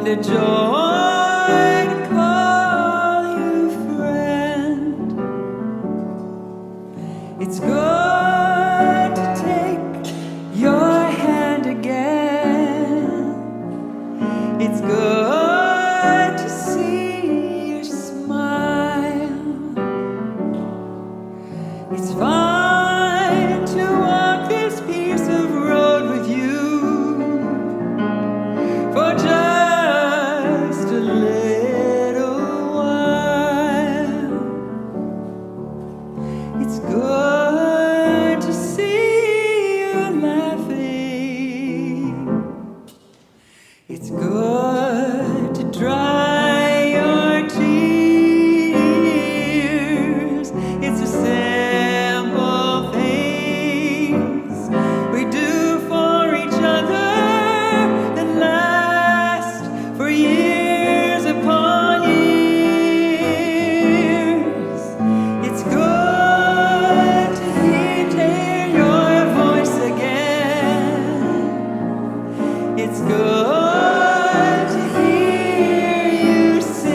and a joy to call you friend. It's good to take your hand again. It's good to see your smile. It's fine to walk this piece of road with you for just a little while. It's good to see you laughing. It's good to dry your tears. It's a simple things we do for each other that last for years upon years. It's good to hear your voice again. It's good to hear you sing.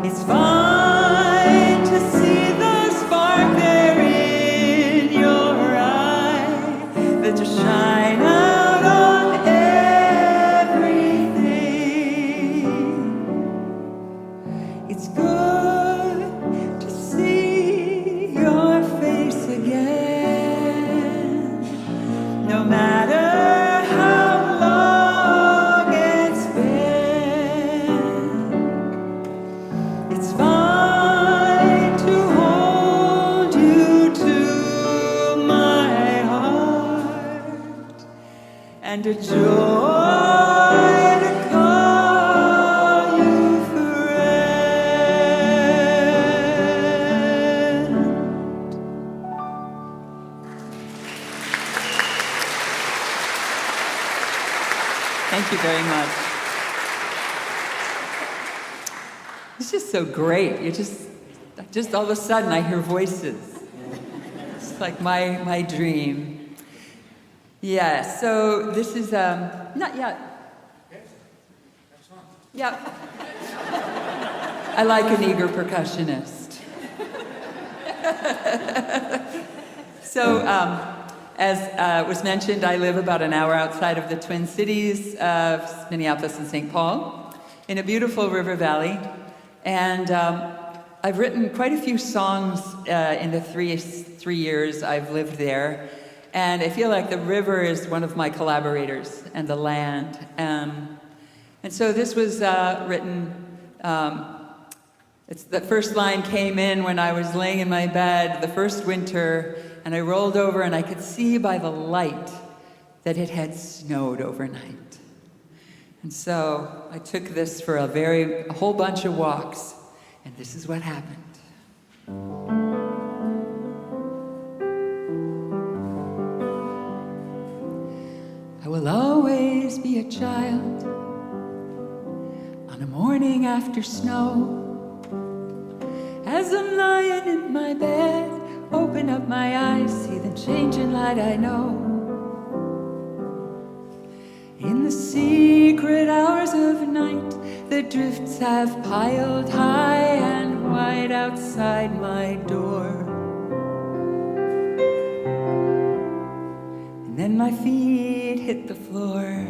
It's fine to see the spark there in your eye that just shine out on everything. It's good to see your face again, no matter how long it's been. It's fine to hold you to my heart, and a joy to call you friend. Thank you very much. It's just so great. You just all of a sudden I hear voices. It's like my dream. Yeah, so this is, not yet. Yeah. I like an eager percussionist. So, as was mentioned, I live about an hour outside of the Twin Cities of Minneapolis and St. Paul, in a beautiful river valley. And I've written quite a few songs in the three years I've lived there. And I feel like the river is one of my collaborators, and the land. And so this was written, the first line came in when I was laying in my bed the first winter, and I rolled over and I could see by the light that it had snowed overnight. And so I took this for a whole bunch of walks, and this is what happened. I will always be a child on a morning after snow. As I'm lying in my bed, open up my eyes, see the changing light I know. In the secret hours of night, the drifts have piled high and wide outside my door. And then my feet hit the floor.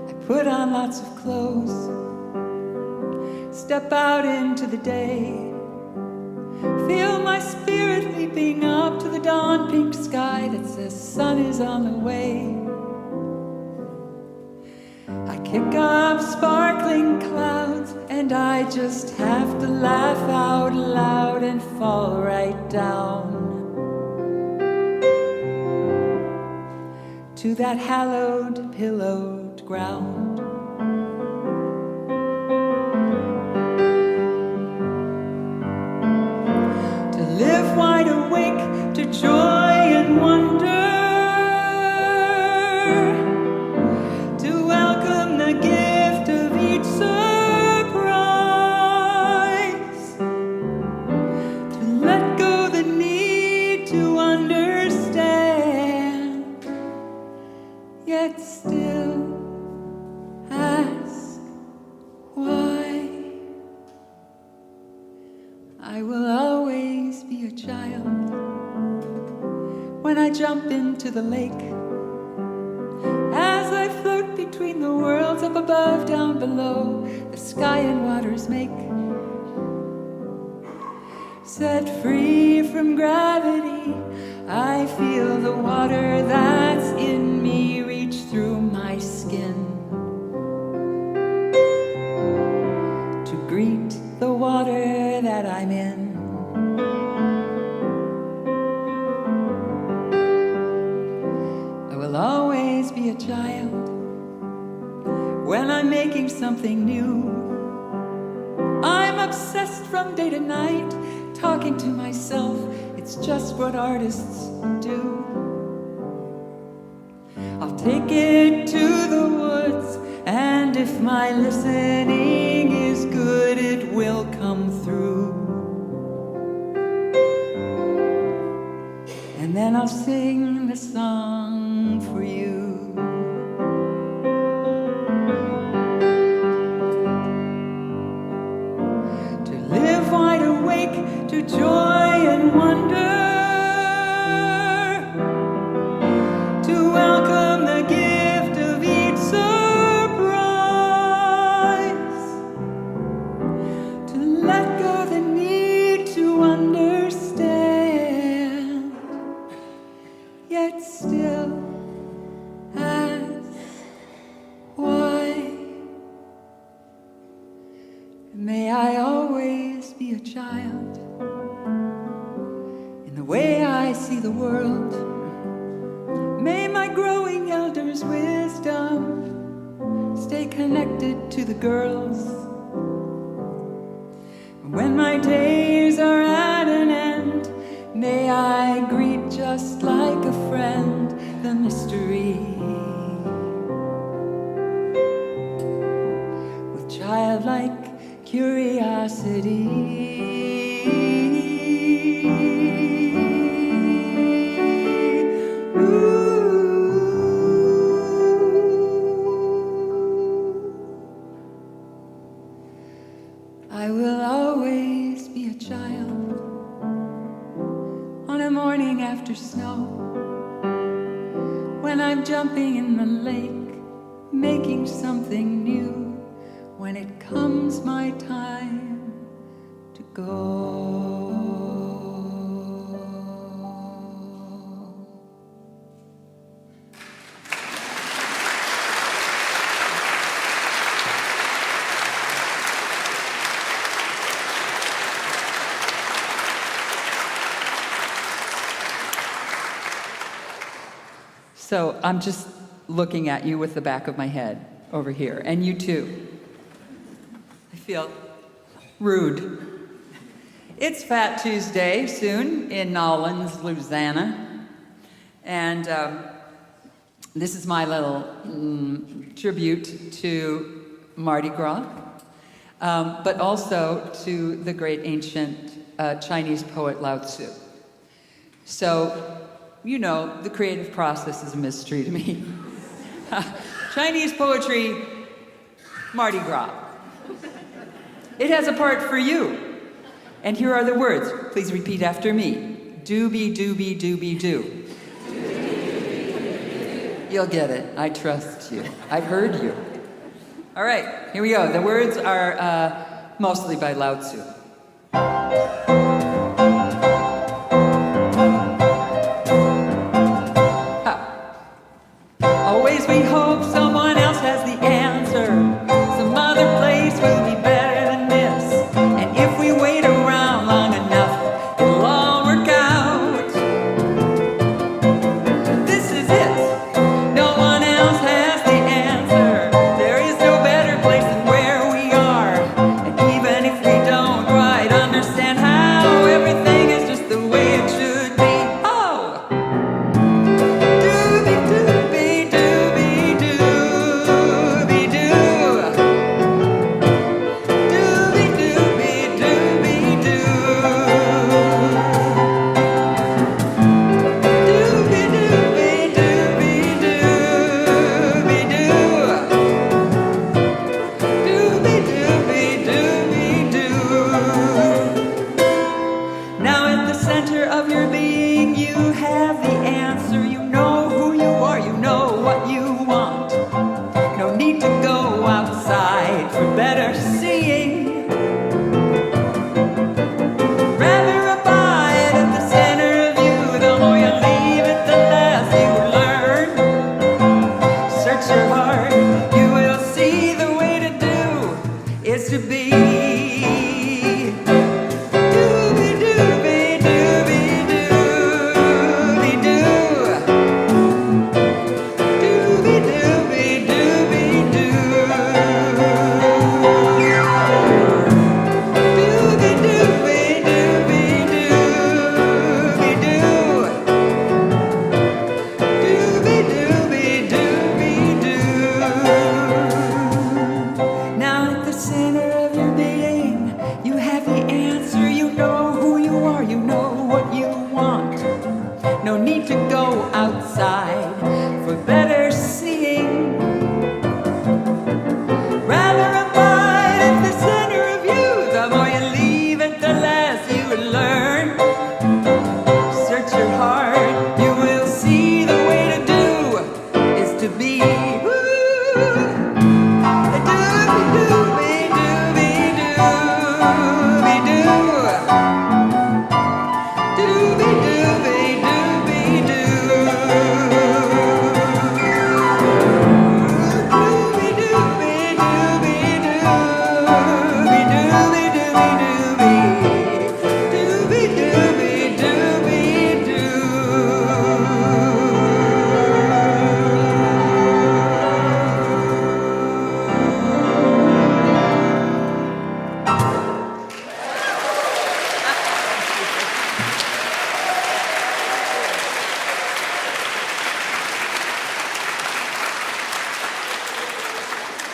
I put on lots of clothes, step out into the day, feel my spirit leaping up to the dawn pink sky that says sun is on the way. I kick up sparkling clouds, and I just have to laugh out loud and fall right down to that hallowed, pillowed ground. To live wide awake to joy and wonder, to welcome the gift of each surprise, to let go the need to understand I will always be a child. When I jump into the lake, as I float between the worlds, up above, down below, the sky and waters make. Set free from gravity, I feel the water that's in me reach through my skin to greet the water that I'm in. I will always be a child when I'm making something new. I'm obsessed from day to night, talking to myself. It's just what artists do. I'll take it to the woods, and if my listening is good, it will come through. And then I'll sing the song for you. To live wide awake to joy and wonder, to welcome the gift of each surprise, to let go the need to understand, yet still ask why. May I always be a child in the way I see the world. May my growing elders' wisdom stay connected to the girls. When my days are at an end, may I greet just like a friend the mystery with childlike curiosity. I will always be a child on a morning after snow, when I'm jumping in the lake, making something new, when it comes my time to go. So I'm just looking at you with the back of my head over here, and you too. I feel rude. It's Fat Tuesday soon in Nolens, Louisiana, and this is my little tribute to Mardi Gras, but also to the great ancient Chinese poet Lao Tzu. So, you know, the creative process is a mystery to me. Chinese poetry, Mardi Gras. It has a part for you. And here are the words. Please repeat after me. Doobie, doobie, doobie, doo. You'll get it. I trust you. I've heard you. All right, here we go. The words are mostly by Lao Tzu. Always we hope someone else has the answer. Some other place will be better than this. And if we wait around long enough, it'll all work out. This is it. No one else has the answer. There is no better place than where we are. And even if we don't quite understand how, eyesight for better seeing. Rather abide at the center of you. The more you leave it, the less you learn. Search your heart, you will see the way to do is to be.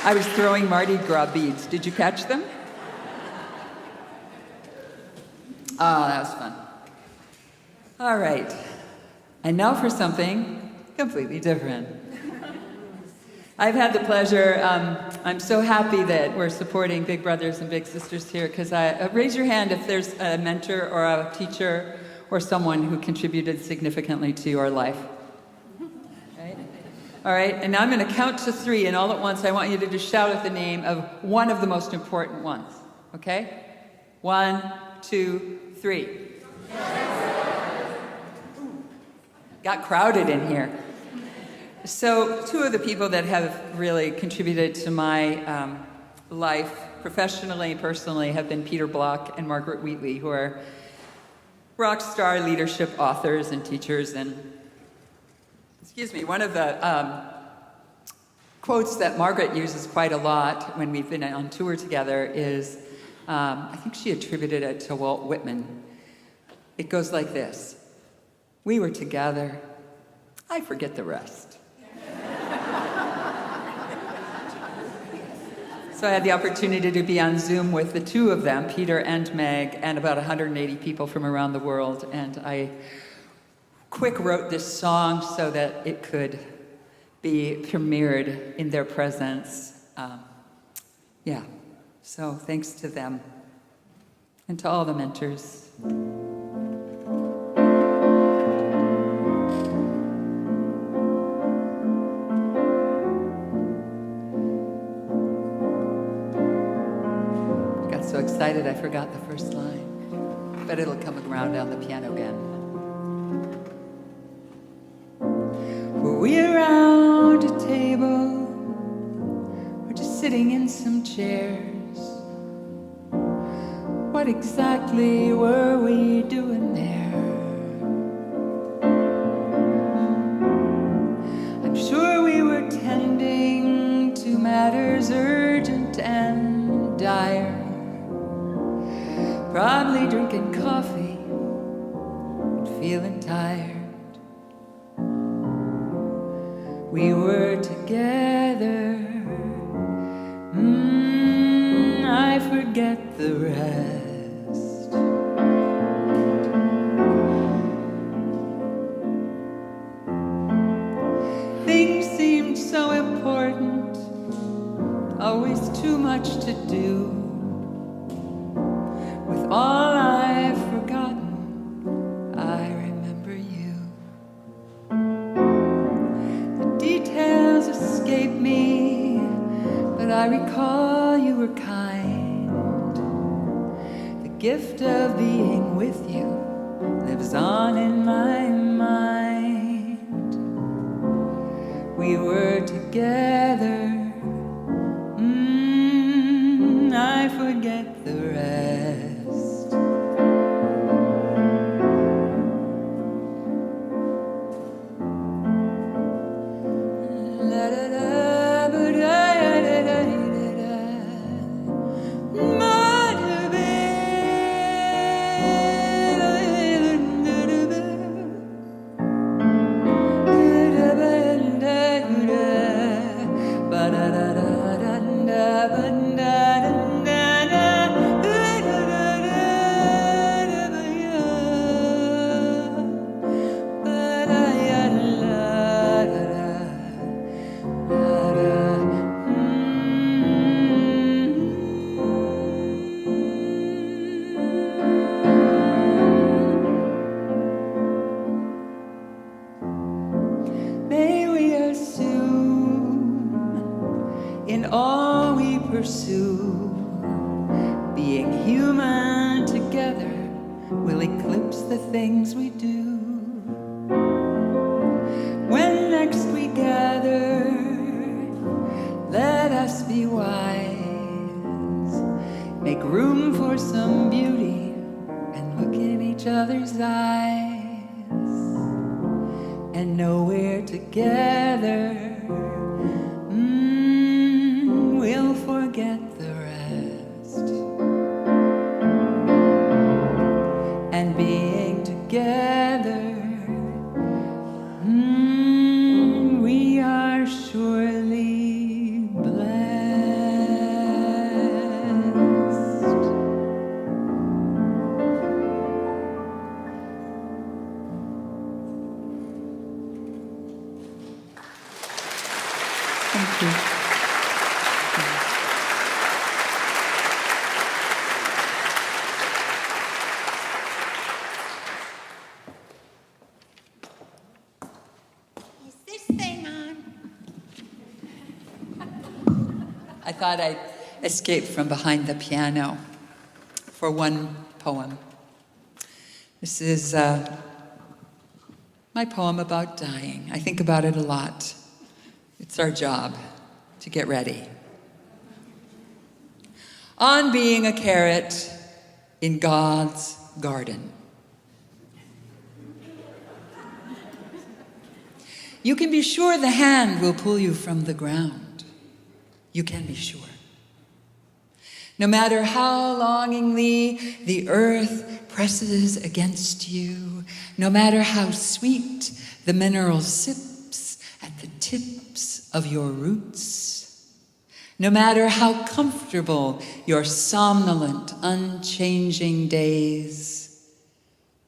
I was throwing Mardi Gras beads. Did you catch them? Oh, that was fun. All right. And now for something completely different. I've had the pleasure, I'm so happy that we're supporting Big Brothers and Big Sisters here, because raise your hand if there's a mentor or a teacher or someone who contributed significantly to your life. All right, and now I'm going to count to 3, and all at once I want you to just shout out the name of one of the most important ones, okay? 1, 2, 3. Got crowded in here. So 2 of the people that have really contributed to my life, professionally and personally, have been Peter Block and Margaret Wheatley, who are rock star leadership authors and teachers. And one of the quotes that Margaret uses quite a lot when we've been on tour together is, I think she attributed it to Walt Whitman. It goes like this: "We were together, I forget the rest." So I had the opportunity to be on Zoom with the 2 of them, Peter and Meg, and about 180 people from around the world, and I quick wrote this song so that it could be premiered in their presence. So thanks to them and to all the mentors. I got so excited I forgot the first line, but it'll come around on the piano again. Were we around a table, or just sitting in some chairs? What exactly were we doing there? I'm sure we were tending to matters urgent and dire, probably drinking coffee and feeling tired. We were together, I forget the rest. Things seemed so important, always too much to do. With all I've forgotten, I remember you. The details escape me, but I recall you gift of being with you lives on in my mind. We were together, I forget the rest. May we assume in all we pursue, being human together will eclipse the things we do. When next we gather, let us be wise, make room for some beauty and look in each other's eyes. And know we're together, we'll forget the rest. And being together, we are surely blessed. Thank you. Is this thing on? I thought I'd escape from behind the piano for one poem. This is my poem about dying. I think about it a lot. It's our job to get ready. On being a carrot in God's garden. You can be sure the hand will pull you from the ground. You can be sure. No matter how longingly the earth presses against you, no matter how sweet the mineral sips at the tips of your roots, no matter how comfortable your somnolent, unchanging days,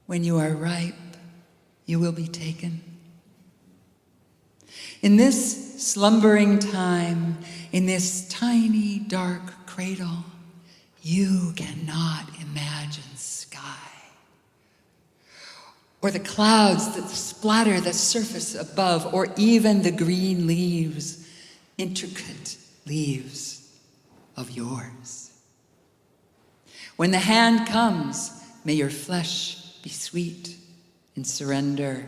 when you are ripe, you will be taken. In this slumbering time, in this tiny, dark cradle, you cannot imagine sky, or the clouds that splatter the surface above, or even the green leaves, intricate leaves of yours. When the hand comes, may your flesh be sweet in surrender.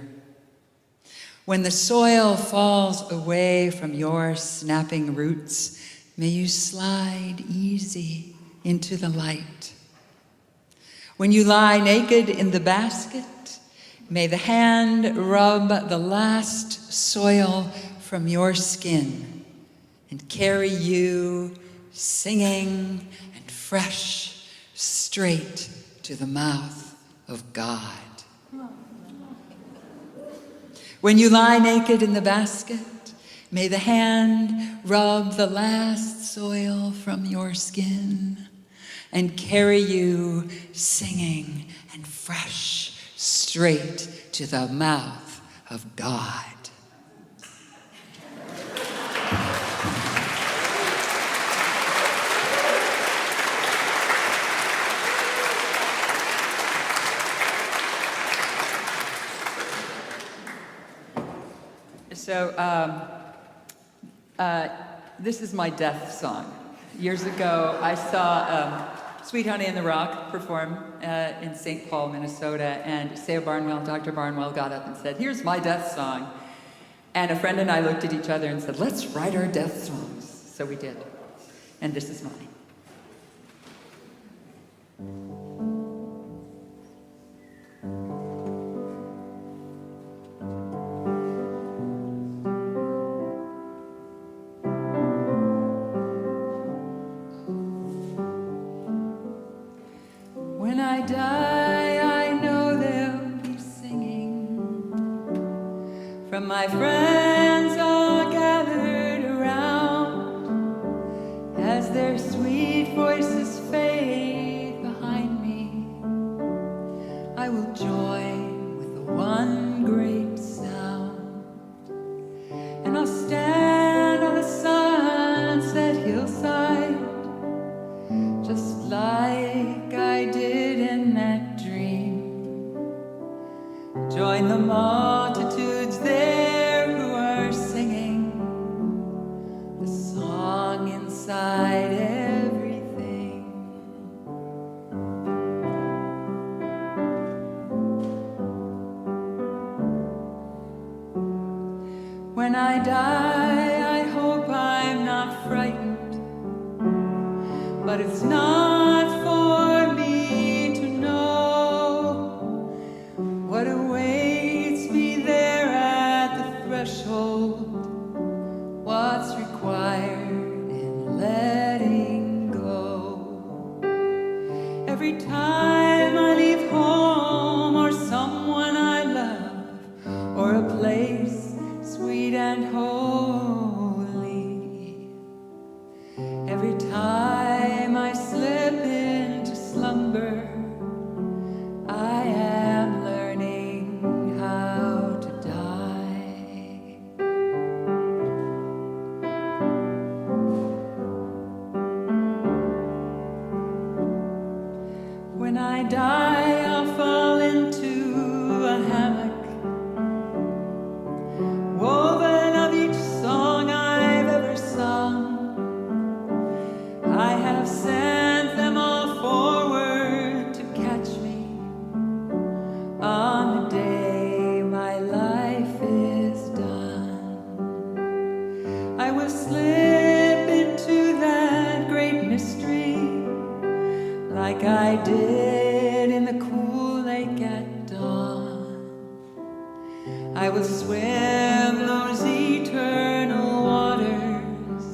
When the soil falls away from your snapping roots, may you slide easy into the light. When you lie naked in the basket, may the hand rub the last soil from your skin and carry you singing and fresh straight to the mouth of God. When you lie naked in the basket, may the hand rub the last soil from your skin and carry you singing and fresh straight to the mouth of God. So this is my death song. Years ago, I saw Sweet Honey and the Rock perform in St. Paul, Minnesota, and Dr. Barnwell got up and said, "Here's my death song." And a friend and I looked at each other and said, "Let's write our death songs." So we did. And this is mine. When I die, I know they'll be singing from my friends all gathered around as their sweet voices fade behind me. I will join with the one great sound, and I'll stand on the sunset hillside just like I did in that dream. Join the multitudes there who are singing the song inside everything. When I die, I hope I'm not frightened, but it's not for me to know what awaits me there at the threshold, what's required in letting go. Every time I leave home, or someone I love, or a place sweet and holy, every time I slip into slumber, I am learning how to die. When I die, I'll fall into a hammock, woven of each song I've ever sung. I have sent them all forward to catch me on the day my life is done. I will slip into that great mystery like I did in the cool lake at dawn. I will swim those eternal waters,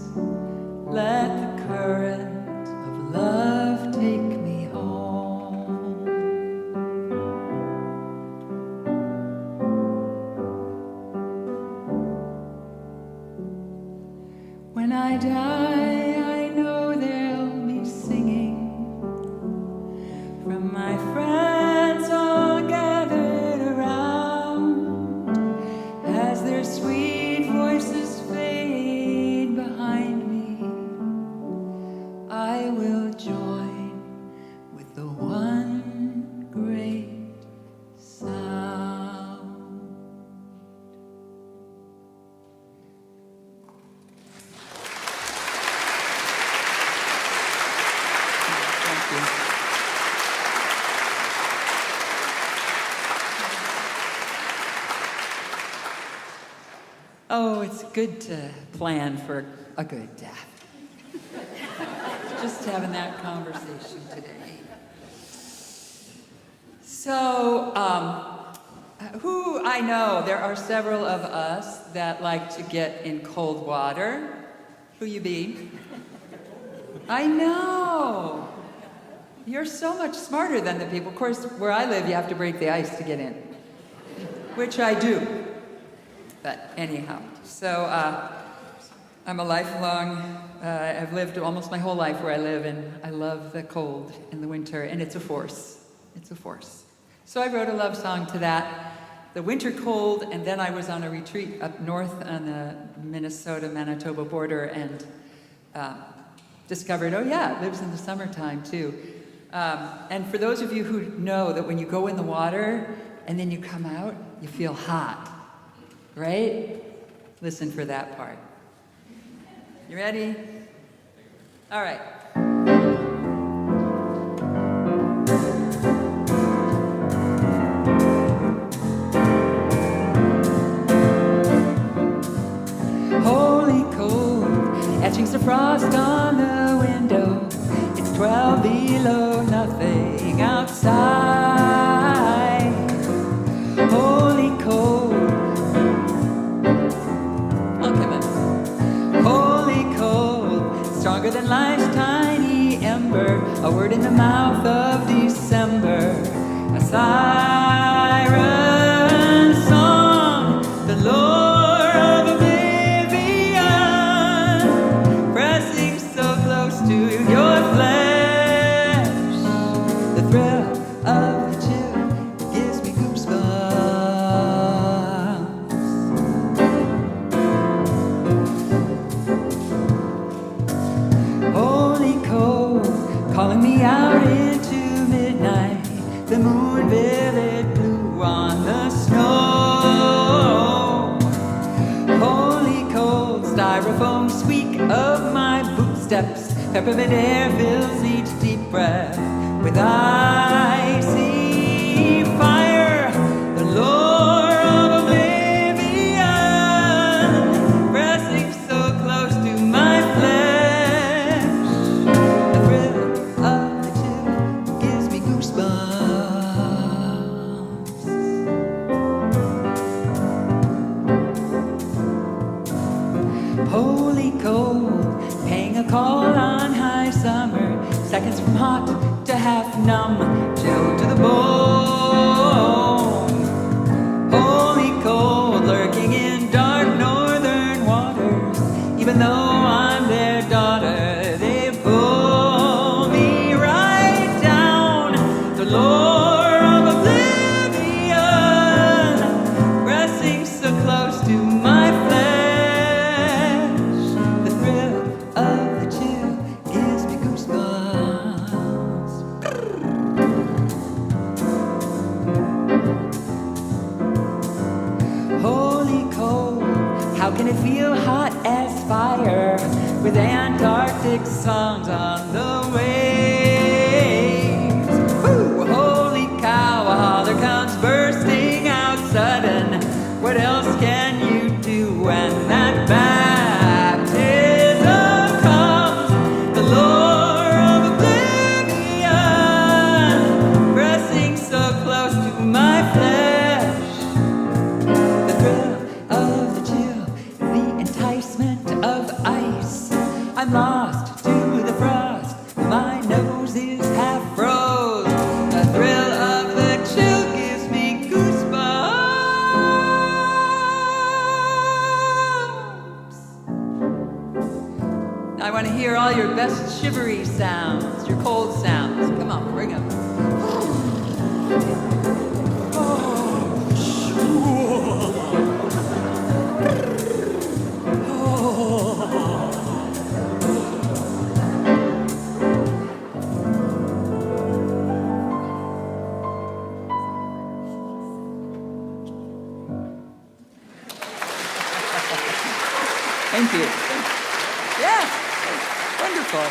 let the current of love take me home. When I die, I know they'll be singing from my friends all gathered around as their sweet voices fade behind me. I will join with the one great sound. Thank you. Oh, it's good to plan for a good death. Just having that conversation today. So, who I know, there are several of us that like to get in cold water. Who you be? I know. You're so much smarter than the people. Of course, where I live, you have to break the ice to get in, which I do. But anyhow, so I'm a lifelong, I've lived almost my whole life where I live, and I love the cold in the winter, and it's a force. It's a force. So I wrote a love song to that, the winter cold, and then I was on a retreat up north on the Minnesota-Manitoba border and discovered, oh yeah, it lives in the summertime too. And for those of you who know that when you go in the water and then you come out, you feel hot, right? Listen for that part. You ready? All right. 12 below, nothing outside. Holy cold. Oh, come on. Holy cold, stronger than life's tiny ember. A word in the mouth of December. A siren song, the lure of oblivion, pressing so close to your flesh. The thrill of the chill gives me goosebumps. Holy cold, calling me out into midnight. The moon vivid blue on the snow. Holy cold, styrofoam squeak of my footsteps. Peppermint air fills each deep breath with icy fire. The lure of oblivion, pressing so close to my flesh. The thrill of the chill gives me goosebumps. Holy cold, paying a call on high summer, seconds from hot to half numb, chill to the bone. Holy cold, lurking in dark northern waters, even though I'm their daughter, they pull me right down. The lure of oblivion, pressing so close to my flesh. The thrill of the chill gives me goosebumps. Holy cold, how can it feel hot as fire with Antarctic songs on the waves? Woo! Holy cow, a holler comes bursting out sudden. What else can you do when that baptism comes? The lure of oblivion, pressing so close to my flesh. The thrill of the chill, the enticement of ice. I'm lost to the frost, my nose is half froze. The thrill of the chill gives me goosebumps. I want to hear all your best shivery sounds, your cold sounds. Come on, bring them. Thank you. Yeah, wonderful.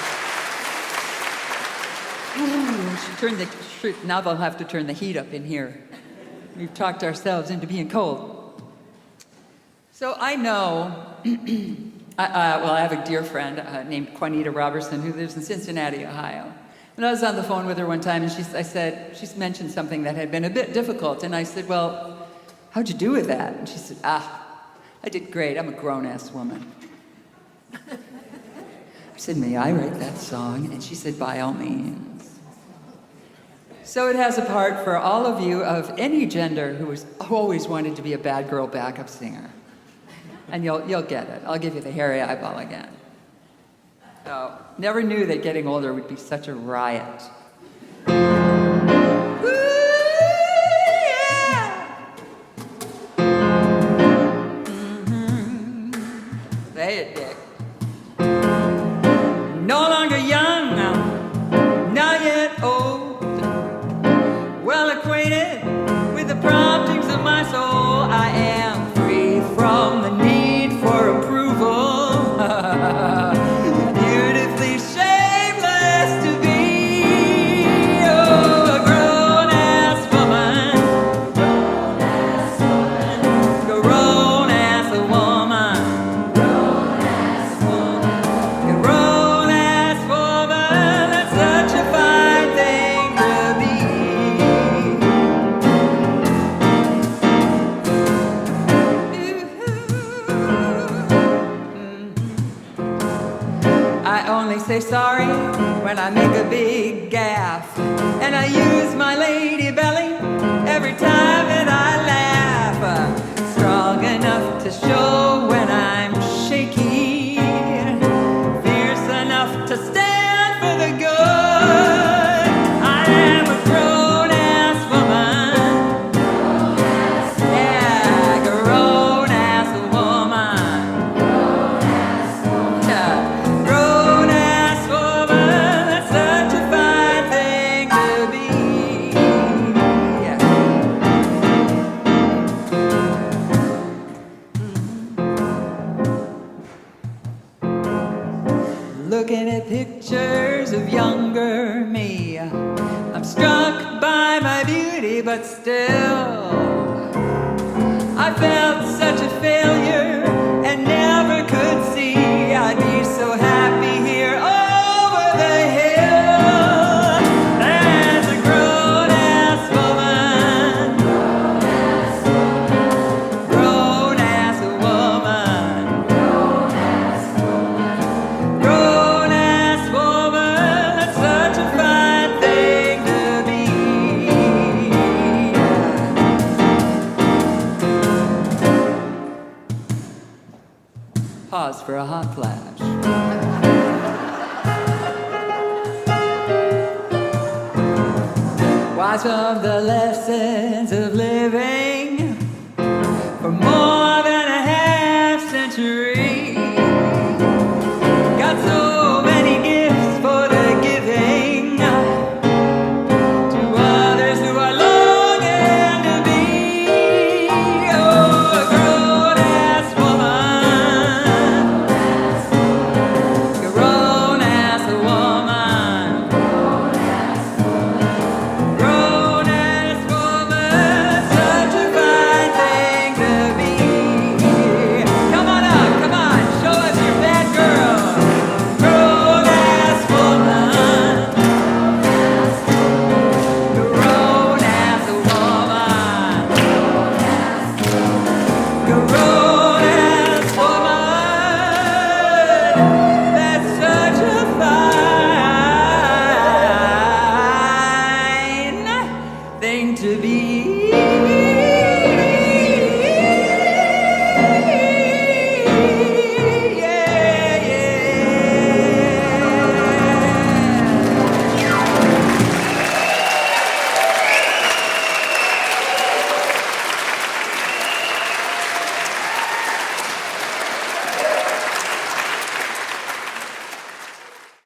Now they'll have to turn the heat up in here. We've talked ourselves into being cold. So I know, I have a dear friend named Juanita Robertson who lives in Cincinnati, Ohio. And I was on the phone with her one time, and she mentioned something that had been a bit difficult. And I said, well, how'd you do with that? And she said, I did great. I'm a grown-ass woman. I said, may I write that song? And she said, by all means. So it has a part for all of you of any gender who has always wanted to be a bad girl backup singer. And you'll get it. I'll give you the hairy eyeball again. So, never knew that getting older would be such a riot. Woo, yeah! Say it, Dick. No longer young, not yet old. Well acquainted with the promptings of my soul. I am free from the need for approval. Beautifully shameless to be. when I make a big gaffe. And I use my lady belly every time that I laugh. Strong enough to show when I'm shaky, fierce enough to stand for the good. I am a grown-ass woman. Yeah, grown-ass woman. Yeah, grown-ass woman, that's such a fine thing to be. Yeah. Looking at pictures of younger me, I'm struck by my beauty, but still I felt such a failure and never could see I'd be so happy here over the hill. There's a grown-ass woman, grown-ass woman, grown-ass woman, that's such a fine thing to be. Pause for a hot flash. Wise from the lessons of living for more than a half century.